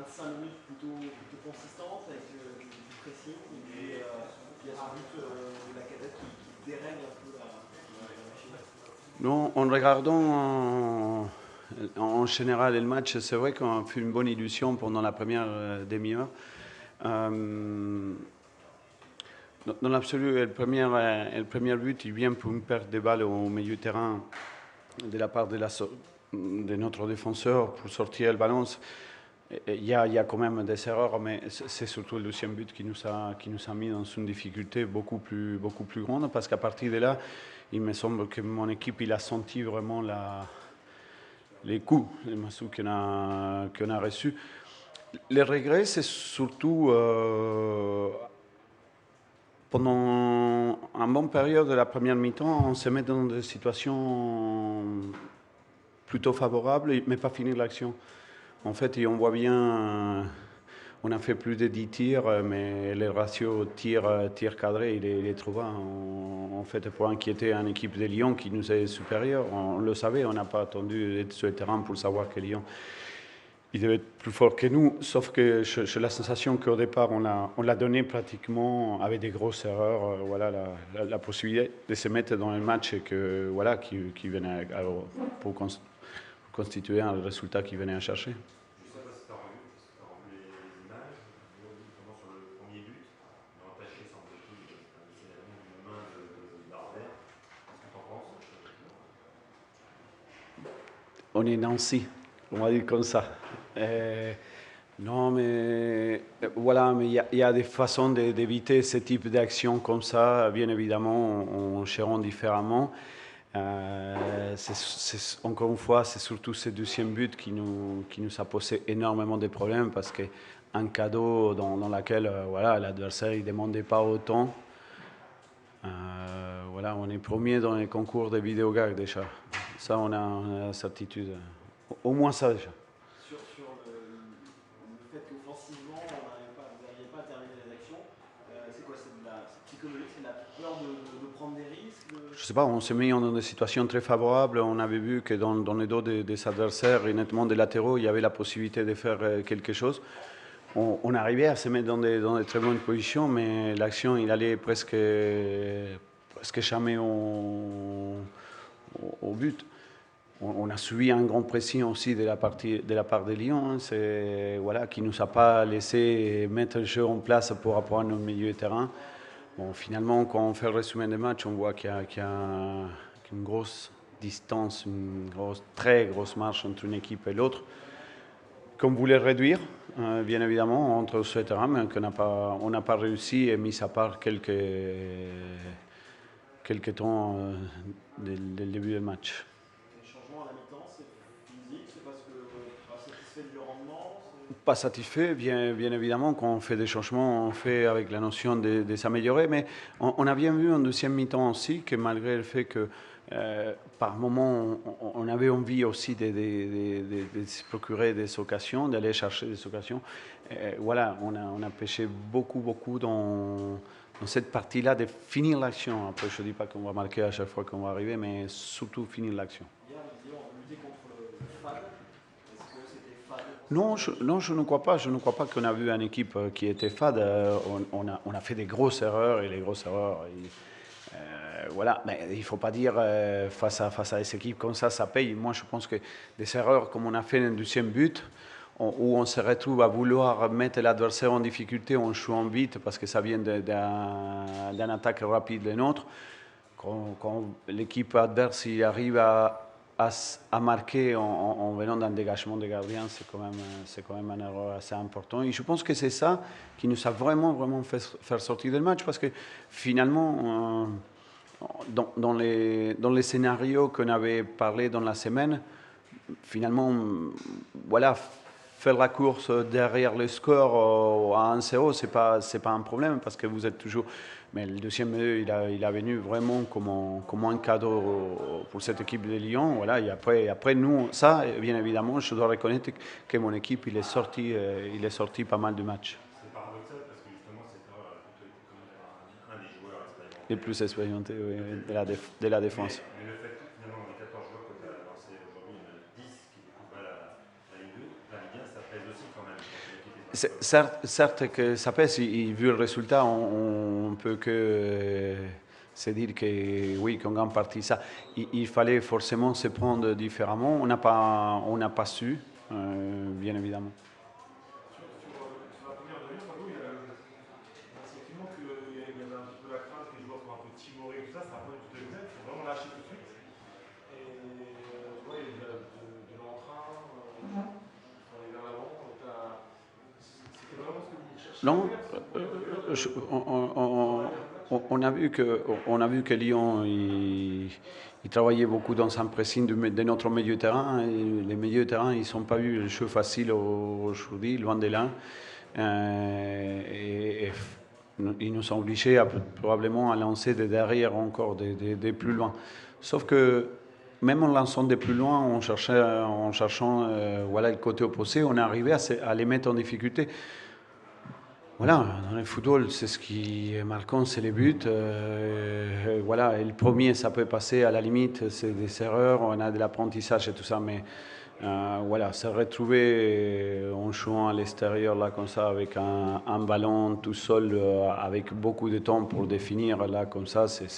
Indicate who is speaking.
Speaker 1: 25 minutes plutôt consistantes avec du pressing. Et il y a ce but de la cadette qui dérègle un peu la machine.
Speaker 2: Non, en regardant en général le match, c'est vrai qu'on a fait une bonne illusion pendant la première demi-heure. Dans l'absolu, le premier but, il vient pour une perte de balle au milieu de terrain de la part de notre défenseur pour sortir le ballon. Il y a quand même des erreurs, mais c'est surtout le deuxième but qui nous a mis dans une difficulté beaucoup plus grande, parce qu'à partir de là, il me semble que mon équipe il a senti vraiment les coups, les massous qu'on a reçus. Les regrets, c'est surtout pendant une bonne période de la première mi-temps, on se met dans des situations plutôt favorables, mais pas finir l'action. En fait, on voit bien, on a fait plus de 10 tirs, mais le ratio tir cadré, il est trop bas. En fait, pour inquiéter une équipe de Lyon qui nous est supérieure, on le savait, on n'a pas attendu d'être sur le terrain pour savoir que Lyon il devait être plus fort que nous, sauf que j'ai la sensation qu'au départ, on l'a donné pratiquement avec des grosses erreurs, voilà, la possibilité de se mettre dans le match et que, voilà, qui venait pour constituer un résultat qui venait à chercher.
Speaker 3: Je sais pas si tu as revu, parce que tu as revu les images, notamment sur le premier but, entaché semble-t-il, c'est une main d'Arbert. Qu'est-ce que tu en penses?
Speaker 2: On est Nancy, on va dire comme ça. Non, mais voilà, mais il y a des façons d'éviter ce type d'action comme ça. Bien évidemment, on gère différemment. Encore une fois, c'est surtout ce deuxième but qui nous a posé énormément de problèmes, parce qu'un cadeau dans lequel voilà, l'adversaire ne demandait pas autant. Voilà, on est premier dans les concours de vidéogag déjà. Ça, on a la certitude. Au moins ça déjà.
Speaker 1: Sur le fait qu'offensivement, vous n'arrivez pas à terminer les actions, c'est quoi? C'est psychologique, c'est de la peur de prendre des risques
Speaker 2: Je ne sais pas, on s'est mis dans des situations très favorables. On avait vu que dans les dos des adversaires, et nettement des latéraux, il y avait la possibilité de faire quelque chose. On arrivait à se mettre dans des très bonnes positions, mais l'action, il allait presque jamais au but. On a subi un grand pressing aussi de la part de Lyon, hein, voilà, qui ne nous a pas laissé mettre le jeu en place pour apprendre notre milieu de terrain. Bon, finalement, quand on fait le résumé des matchs, on voit qu'il y a une grosse distance, une très grosse marche entre une équipe et l'autre, qu'on voulait réduire, bien évidemment, entre ce terrain, mais on n'a pas réussi, et mis à part quelques temps dès le début du match.
Speaker 1: Les changements à la mi-temps, c'est physique, c'est parce que pas satisfait du rendement?
Speaker 2: Pas satisfait, bien évidemment. Quand on fait des changements, on fait avec la notion de s'améliorer, mais on a bien vu en deuxième mi-temps aussi que, malgré le fait que par moment on avait envie aussi de se procurer des occasions, d'aller chercher des occasions, voilà, on a pêché beaucoup dans cette partie-là de finir l'action. Après, je ne dis pas qu'on va marquer à chaque fois qu'on va arriver, mais surtout finir l'action.
Speaker 1: Hier, vous disiez, on luttait contre le FAD. Est-ce que c'était FAD?
Speaker 2: Non, je ne crois pas. Je ne crois pas qu'on a vu une équipe qui était fade. On a fait des grosses erreurs, et les grosses erreurs, voilà. Mais il ne faut pas dire face à des équipes comme ça paye. Moi, je pense que des erreurs comme on a fait dans le deuxième but, où on se retrouve à vouloir mettre l'adversaire en difficulté en jouant vite, parce que ça vient d'une attaque rapide de nôtre. Quand l'équipe adverse arrive à marquer en venant d'un dégagement de gardien, c'est quand même une erreur assez importante. Et je pense que c'est ça qui nous a vraiment fait faire sortir du match, parce que finalement, dans les scénarios qu'on avait parlé dans la semaine, finalement, voilà, faire la course derrière le score à 1-0, c'est pas un problème, parce que vous êtes toujours. Mais le deuxième, il a venu vraiment comme un cadeau pour cette équipe de Lyon. Voilà, et après nous, ça, bien évidemment, je dois reconnaître que mon équipe, il est sorti pas mal de matchs.
Speaker 3: C'est paradoxal parce que justement, cette erreur a plutôt été commise par un des joueurs expérimentés.
Speaker 2: Les plus expérimentés, oui, de la défense.
Speaker 3: Mais le fait que finalement, dans les 14 joueurs que tu as lancés aujourd'hui, il y en a 10 qui découvraient la Ligue 2, la Ligue 1, ça pèse aussi quand même.
Speaker 2: Certes que ça pèse, vu le résultat, on ne peut que se dire que oui, qu'on gagne partie ça. Il fallait forcément se prendre différemment. On n'a pas su, bien évidemment.
Speaker 4: Sur la première demi, Fabio, il y a le sentiment qu'il y avait un petit peu la crainte que les joueurs soient un peu timorés et tout ça. Ça n'a pas du tout été le cas. Ils sont vraiment lâchés tout de suite. Et tu vois, il y a de l'entrain, pour aller vers l'avant. C'était vraiment ce que vous cherchiez
Speaker 2: Non,
Speaker 4: à faire.
Speaker 2: on a vu que Lyon il travaillait beaucoup dans un pressing de notre milieu de terrain. Et les milieux de terrain, ils n'ont pas eu le jeu facile aujourd'hui, loin de là. Et ils nous ont obligés probablement à lancer de derrière encore, de plus loin. Sauf que même en lançant de plus loin, en cherchant voilà, le côté opposé, on est arrivé à les mettre en difficulté. Voilà, dans le football, c'est ce qui est marquant, c'est les buts. Voilà, et le premier, ça peut passer à la limite, c'est des erreurs, on a de l'apprentissage et tout ça, mais voilà, se retrouver en jouant à l'extérieur, là, comme ça, avec un ballon tout seul, avec beaucoup de temps pour définir, là, comme ça, c'est